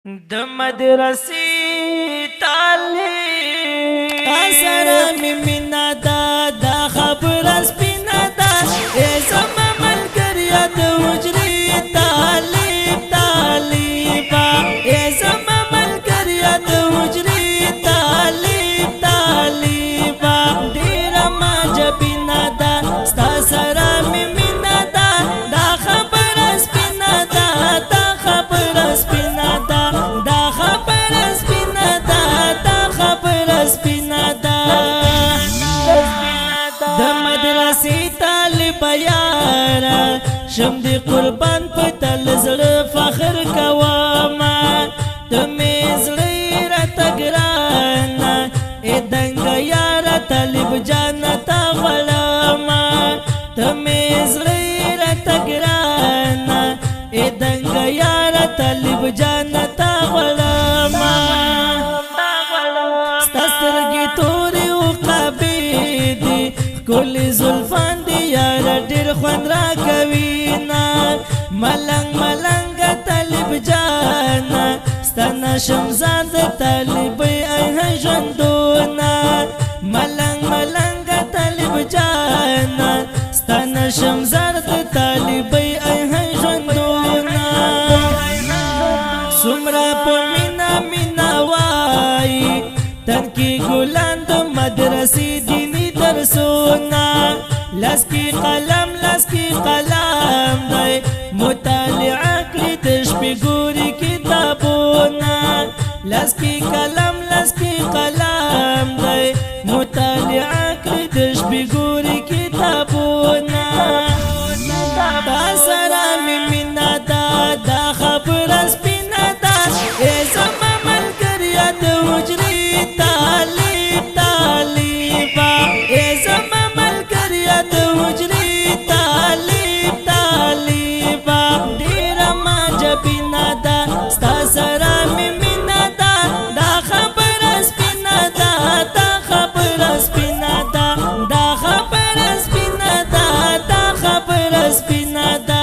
د مدرسې طالب سره می مینا دا خبر سپینا دا ای زما ملګریا د حجرې طالبا ای زما ملګریا د حجرې طالبا ډیر ما جبینا دا ستا سره می مینا دا خبر سپینا دا خبر سپینا دا خبر سپینا دا خبر سپینا دا د مدرسې طالب یارا شم دی قربان په تل زړه فخر کوما ته مې زړه را تګرانا ا دنګ یارا طالب جانتا غلما ته مې زړه را تګرانا ا دنګ یارا طالب جانتا غلما سترګې تورې وقابې کل زلفان دی یار ډیر خوند را کوي نا ملنګ ملنګ طالب جانا ستنه شمزان د طالب ای ژوندونه ملنګ ملنګ طالب جانا ستنه شمزان د طالب ای ژوندونه سمرا په مینا مینا وای تن کی ګلان د مدرسې دینی درسونه لسکی قلم دی مطالعه کړی د شپې ګوري کتابونه لسکی قلم دی مطالعه کړی د شپې ګوري کتابونه دا سره می مینا دا خبر سپینا دا ای زما ملګریا د حجرې طالبا ای زما ملګریا د حجرې طالبا ډیر ما جبینا دا ستا سره می مینا دا خبر سپینا دا خبر سپینا دا خبر سپینا دا خبر سپینا دا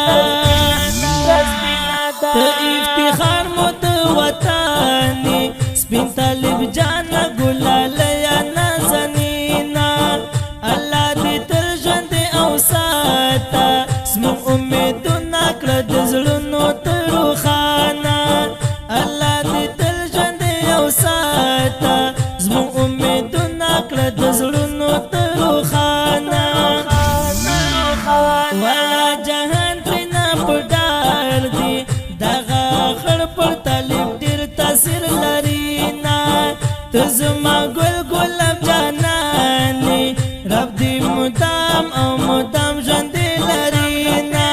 ته افتخار مو د وطني سپین طالب جانا ګلال یا نازنینا الله دې تر ژوند او ساته زموږ امیدونه کړه د زړونو تر روښانه الله دې تر ژوند او ساته زموږ امیدونه کړه د زړونو تر روښانه والا جهان ترېنه په ډار دی دغه خړ پر طالب ډېر تاثیر لري نه ته زما ګل ګلاب جانانې رب دې مدام او مدام ژوندی لري نه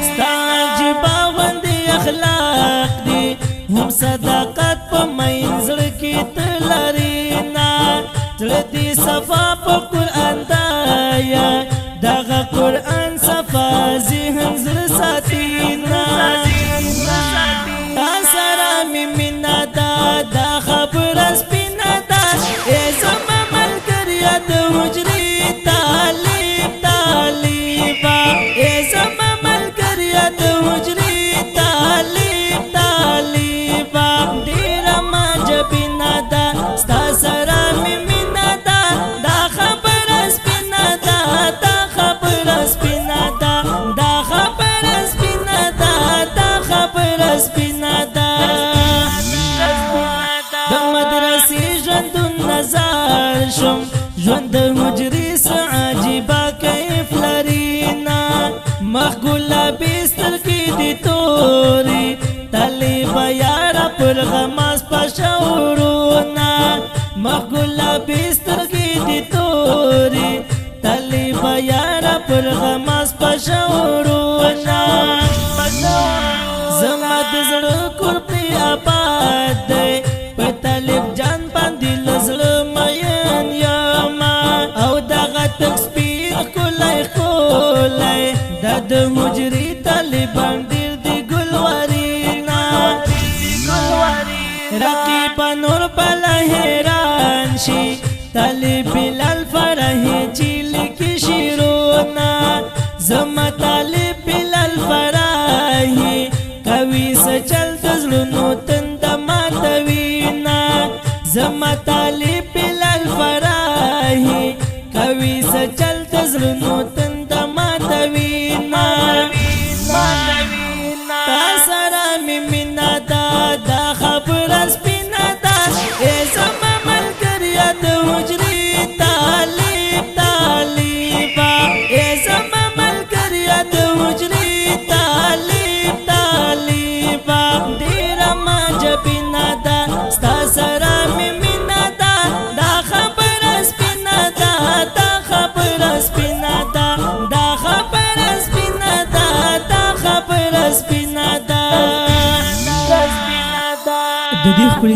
ستا عجیبه غوندې اخلاق دي هم صداقت په مین زړه کې ته لري نه زړه دې صفا په قرآن دایا دغه قرآن صفا ذهن زړه ساتي نه تا سره می مینا دا خبر سپینا دا ای زما ملګریا د حجرې طالبا ای زما ملګریا د حجرې طالبا ډیر ما جبینا دا ستا سره می مینا دا خبر سپینا دا خبر سپینا دا خبر سپینا دا خبر سپینا دا د مدرسې ژوندون نظر شم ژوند د حجرې څه عجیبه کیف لري نه مخ ګلابي سترګې دي تورې طالب یاره پر غماز په شعورونه مخ ګلابي سترګې دي تورې طالب یاره پر غماز په شعورونه زما د زړه کور پرې آباد دی په طالب جان باندې له زړه مین یما او دغه تک سپین ښکلی دا د حجرې طالبان ډېر دي ګلورینا رقیبه نور بله حیران شي طالب بلال فرحي چې لیکي شعرونه زما طالب بلال فرحي کوي څه چل د زلونو تند ماتوینا زما طالب بلال فراهی کوي سچل زلونو تند ماتوینا تا سره می مینا دا خبر سپینا دا ای زما ملګریا د حجرې طالب طالبا ای زما ملګریا د حجرې طالب طالبا ډیر ما جبینا دا ستا سره می مینا دا خبر سپینا دا خبر سپینا دا خبر سپینا دا خبر سپینا دا د دې خپل